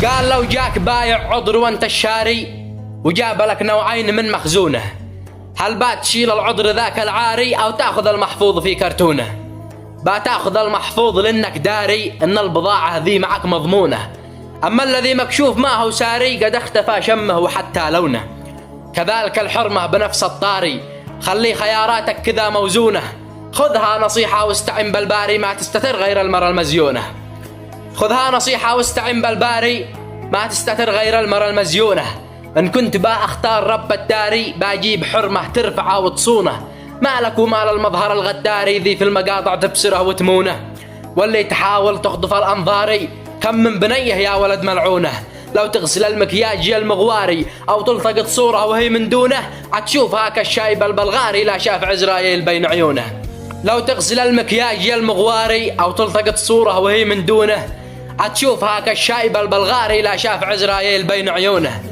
قال لو جاك بايع عذر وانت الشاري وجاب لك نوعين من مخزونه، هل بات تشيل العذر ذاك العاري أو تأخذ المحفوظ في كرتونه؟ بتاخذ المحفوظ لأنك داري إن البضاعة ذي معك مضمونة، أما الذي مكشوف ما هو ساري قد اختفى شمه وحتى لونه. كذلك الحرمة بنفس الطاري، خلي خياراتك كذا موزونة، خذها نصيحة واستعن بالباري ما تستتر غير المرأة المزيونة. خذها نصيحة واستعن بالباري ما تستتر غير المرأة المزيونة. إن كنت أختار رب الداري بجيب حرمة ترفعه وتصونه، مالك ومال المظهر الغداري ذي في المقاطع تبصره وتمونه. واللي تحاول تخطف الأنظاري كم من بنيه يا ولد ملعونه، لو تغسل المكياج يا المغواري أو تلتقط صورة وهي من دونه عتشوف هاك الشايب البلغاري لا شاف عزرائيل بين عيونه. لو تغسل المكياج يا المغواري أو تلتقط صورة وهي من دونه عتشوف هاك الشايب البلغاري لا شاف عزرائيل بين عيونه.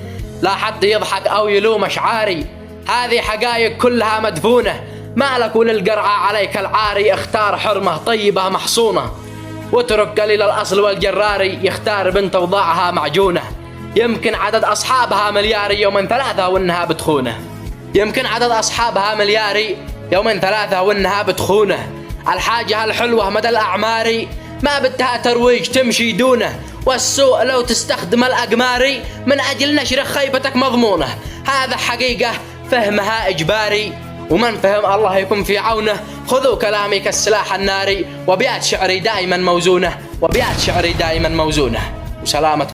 لا حد يضحك أو يلوم أشعاري، هذه حقائق كلها مدفونة، مالك وللقرعة عليك العاري. اختار حرمة طيبة محصونة واترك قليل الأصل والجراري، يختار بنت وضاعها معجونة. يمكن عدد أصحابها ملياري يومين ثلاثة وإنها بتخونه، يمكن عدد أصحابها ملياري يومين ثلاثة وإنها بتخونه. الحاجة الحلوة مدى الأعماري ما بدها ترويج تمشي دونه، والسوء لو تستخدم الأقماري من أجل نشر خيبتك مضمونة. هذا حقيقة فهمها إجباري، ومن فهم الله يكون في عونه. خذوا كلامي كالسلاح الناري، وبيات شعري دائما موزونة، وبيات شعري دائما موزونة. وسلامة.